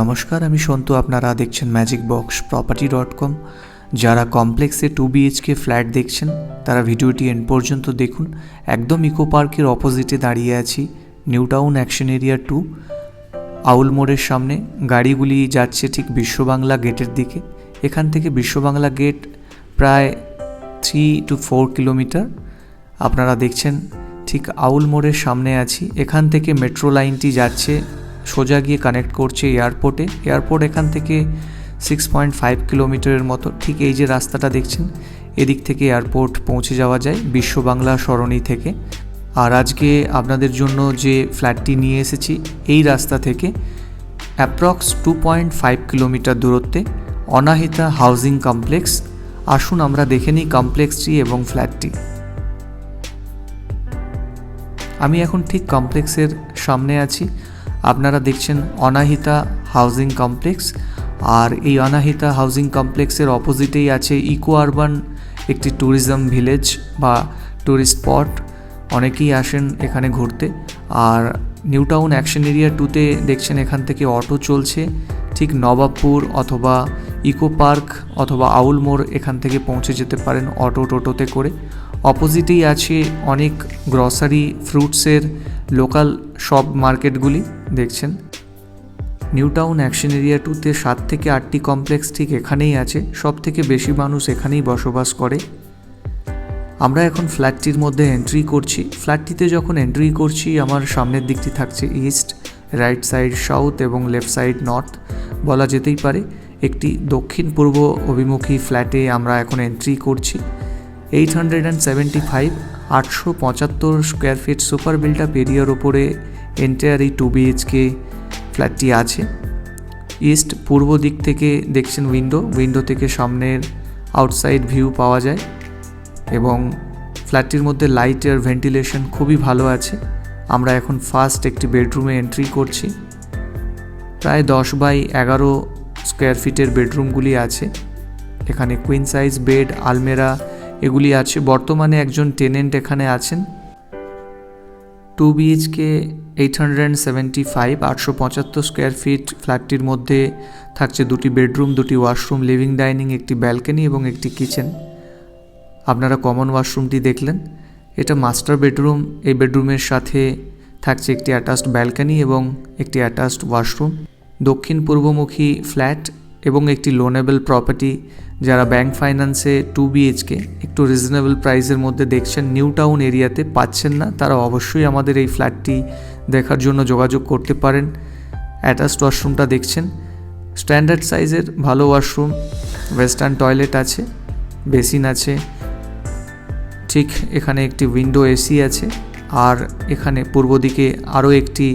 নমস্কার, আমি সন্তু। আপনারা দেখছেন magicboxproperty.com। যারা কমপ্লেক্সে 2 BHK ফ্ল্যাট দেখছেন তারা ভিডিওটি এন্ড পর্যন্ত দেখুন। একদম ইকো পার্কের অপোজিটে দাঁড়িয়ে আছি, নিউ টাউন অ্যাকশন এরিয়া 2, আউল মোড়ের সামনে। গাড়িগুলি যাচ্ছে ঠিক বিশ্ববাংলা গেটের দিকে। এখান থেকে বিশ্ববাংলা গেট প্রায় 3 to 4 কিলোমিটার। আপনারা দেখছেন ঠিক আউল মোড়ের সামনে আছি। এখান থেকে মেট্রো লাইনটি যাচ্ছে, সোজা গিয়ে কানেক্ট করছে এয়ারপোর্টে। এয়ারপোর্ট এখান থেকে 6.5 কিলোমিটারের মতো। ঠিক এই যে রাস্তাটা দেখছেন, এদিক থেকে এয়ারপোর্ট পৌঁছে যাওয়া যায় বিশ্ববাংলা সরণি থেকে। আর আজকে আপনাদের জন্য যে ফ্ল্যাটটি নিয়ে এসেছি, এই রাস্তা থেকে অ্যাপ্রক্স 2.5 কিলোমিটার দূরত্বে অনাহিতা হাউজিং কমপ্লেক্স। আসুন আমরা দেখে নিই কমপ্লেক্সটি এবং ফ্ল্যাটটি। আমি এখন ঠিক কমপ্লেক্সের সামনে আছি। আপনারা দেখছেন অনাহিতা হাউজিং কমপ্লেক্স। আর এই অনাহিতা হাউজিং কমপ্লেক্সের অপোজিটেই আছে ইকো আরবান একটি ট্যুরিজম ভিলেজ বা ট্যুরিস্ট স্পট। অনেকেই আসেন এখানে ঘুরতে। আর নিউ টাউন অ্যাকশন এরিয়া 2তে দেখছেন এখান থেকে অটো চলছে। ঠিক নবাবপুর অথবা ইকো পার্ক অথবা আউল মোড় এখান থেকে পৌঁছে যেতে পারেন টোটোতে করে। অপোজিটেই আছে অনেক গ্রসারি, ফ্রুটসের লোকাল শপ মার্কেটগুলি দেখছেন। নিউ টাউন অ্যাকশন এরিয়া 2তে 7 থেকে 8টি কমপ্লেক্স ঠিক এখানেই আছে। সব থেকে বেশি মানুষ এখানেই বসবাস করে। আমরা এখন ফ্ল্যাটটির মধ্যে এন্ট্রি করছি। ফ্ল্যাটটিতে যখন এন্ট্রি করছি, আমার সামনের দিকটি থাকছে ইস্ট, রাইট সাইড সাউথ এবং লেফট সাইড নর্থ বলা যেতেই পারে। একটি দক্ষিণ পূর্ব অভিমুখী ফ্ল্যাটে আমরা এখন এন্ট্রি করছি। 875 square feet super built up এরিয়ার ওপরে এন্টায়ার এই 2 BHK ফ্ল্যাটটি আছে। ইস্ট পূর্ব দিক থেকে দেখছেন উইন্ডো থেকে সামনের আউটসাইড ভিউ পাওয়া যায় এবং ফ্ল্যাটটির মধ্যে লাইট আর ভেন্টিলেশন খুবই ভালো আছে। আমরা এখন ফার্স্ট একটি বেডরুমে এন্ট্রি করছি। প্রায় 10x11 স্কোয়ার ফিটের বেডরুমগুলি আছে। এখানে কুইন সাইজ বেড, আলমেরা এগুলি আছে। বর্তমানে একজন টেনেন্ট এখানে আছেন। 2 BHK 875 স্কোয়ার ফিট ফ্ল্যাটটির মধ্যে থাকছে 2টি বেডরুম, 2টি ওয়াশরুম, লিভিং ডাইনিং, একটি ব্যালকনি এবং একটি কিচেন। আপনারা কমন ওয়াশরুমটি দেখলেন, এটা মাস্টার বেডরুম। এই বেডরুমের সাথে থাকছে একটি অ্যাটাচড ব্যালকনি এবং একটি অ্যাটাচড ওয়াশরুম। দক্ষিণ পূর্বমুখী ফ্ল্যাট এবং একটি লোনেবল প্রপার্টি। যারা ব্যাংক ফাইন্যান্সে 2 BHK একটু রিজনেবল প্রাইসের মধ্যে দেখছেন, নিউ টাউন এরিয়াতে পাচ্ছেন না, তারা অবশ্যই আমাদের এই ফ্ল্যাটটি দেখার জন্য যোগাযোগ করতে পারেন। অ্যাটাচড ওয়াশরুমটা দেখছেন, স্ট্যান্ডার্ড সাইজের ভালো ওয়াশরুম, ওয়েস্টার্ন টয়লেট আছে, বেসিন আছে। ঠিক এখানে একটি উইন্ডো এসি আছে। আর এখানে পূর্ব দিকে আরও একটি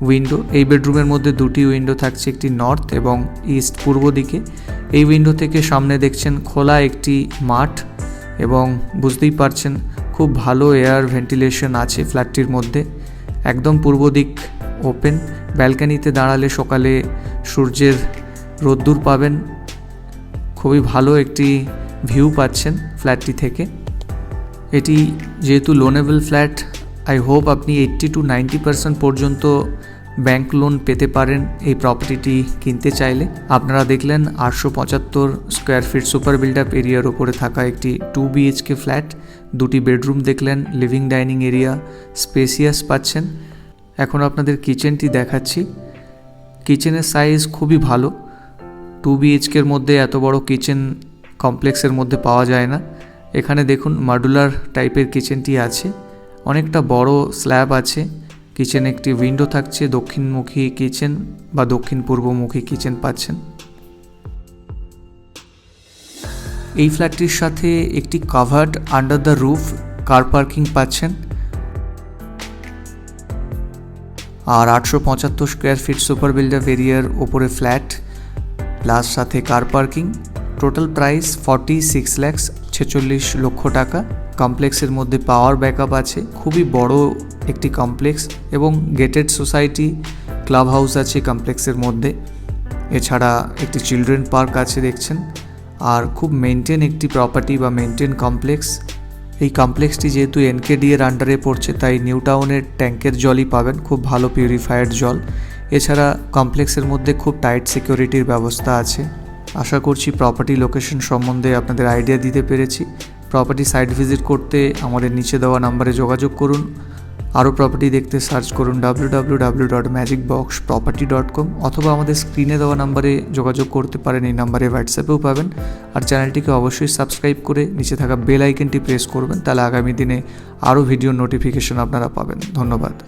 উইন্ডো। এই বেডরুমের মধ্যে 2টি উইন্ডো থাকছে, একটি নর্থ এবং ইস্ট পূর্ব দিকে। এই উইন্ডো থেকে সামনে দেখছেন খোলা একটি মাঠ এবং বুঝতেই পারছেন খুব ভালো এয়ার ভেন্টিলেশন আছে ফ্ল্যাটটির মধ্যে। একদম পূর্ব দিক ওপেন। ব্যালকনিতে দাঁড়ালে সকালে সূর্যের রোদ্দুর পাবেন। খুবই ভালো একটি ভিউ পাচ্ছেন ফ্ল্যাটটি থেকে। এটি যেহেতু লোনেবল ফ্ল্যাট, আই হোপ আপনি 80 to 90% পর্যন্ত ব্যাংক লোন পেতে পারেন এই প্রপার্টিটি কিনতে চাইলে। আপনারা দেখলেন 875 square feet super build up এরিয়ার ওপরে থাকা একটি 2 BHK ফ্ল্যাট। 2টি বেডরুম দেখলেন, লিভিং ডাইনিং এরিয়া স্পেসিয়াস পাচ্ছেন। এখন আপনাদের কিচেনটি দেখাচ্ছি। কিচেনের সাইজ খুবই ভালো। 2 BHKর মধ্যে এত বড় কিচেন কমপ্লেক্সের মধ্যে পাওয়া যায় না। এখানে দেখুন মডুলার টাইপের কিচেনটি আছে, অনেকটা বড় স্ল্যাব আছে। কিচেনে একটি উইন্ডো থাকছে, দক্ষিণমুখী কিচেন বা দক্ষিণ পূর্বমুখী কিচেন পাচ্ছেন। এই ফ্ল্যাটটির সাথে একটি covered under the roof car parking পাচ্ছেন। আর 875 স্কোয়ার ফিট সুপার বিল্ডার এরিয়ার ওপরে ফ্ল্যাট প্লাস সাথে কার পার্কিং। টোটাল প্রাইস 46 লক্ষ টাকা। কমপ্লেক্সের মধ্যে পাওয়ার ব্যাকআপ আছে। খুবই বড় একটি কমপ্লেক্স এবং গেটেড সোসাইটি, ক্লাব হাউস আছে কমপ্লেক্সের মধ্যে। এছাড়া একটি চিলড্রেন পার্ক আছে দেখছেন। আর খুব মেনটেন একটি প্রপার্টি বা মেনটেন কমপ্লেক্স। এই কমপ্লেক্সটি যেহেতু NKD এর আন্ডারে পড়ছে, তাই নিউ টাউনের ট্যাঙ্কের জলই পাবেন, খুব ভালো পিউরিফায়ার্ড জল। এছাড়া কমপ্লেক্সের মধ্যে খুব টাইট সিকিউরিটির ব্যবস্থা আছে। আশা করছি প্রপার্টি লোকেশন সম্বন্ধে আপনাদের আইডিয়া দিতে পেরেছি। প্রপার্টি সাইট ভিজিট করতে আমাদের নিচে দেওয়া নাম্বারে যোগাযোগ করুন। আরও প্রপার্টি দেখতে সার্চ করুন www.magicboxproperty.com অথবা আমাদের স্ক্রিনে দেওয়া নাম্বারে যোগাযোগ করতে পারেন। এই নাম্বারে হোয়াটসঅ্যাপেও পাবেন। আর চ্যানেলটিকে অবশ্যই সাবস্ক্রাইব করে নিচে থাকা বেল আইকনটি প্রেস করবেন, তাহলে আগামী দিনে আরও ভিডিও নোটিফিকেশন আপনারা পাবেন। ধন্যবাদ।